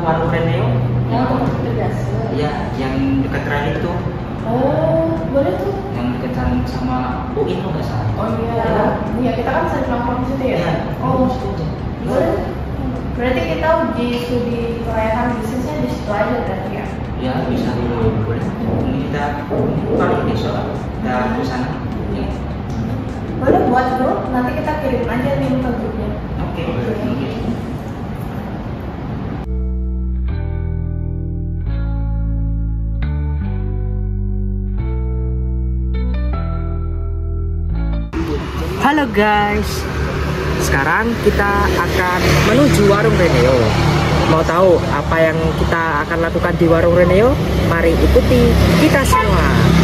warung Reneo. Yang tempat kita biasa. Iya, yang dekat rel itu. Oh, boleh tuh. Yang dekat sama UI tuh nggak salah. Oh iya. Iya, kita kan sering nongkrong di situ ya. Iya. Oh, Situ aja. boleh. Berarti kita uji studi kelayakan bisnisnya di situ aja berarti ya. Ya bisa dulu, boleh. Ini kita paling besok kita ke sana. Ya. Boleh buat grup, nanti kita kirim aja link ke grupnya. Oke. Oke. Halo guys, sekarang kita akan menuju warung Reneo. Mau tahu apa yang kita akan lakukan di warung Reneo? Mari ikuti kita semua.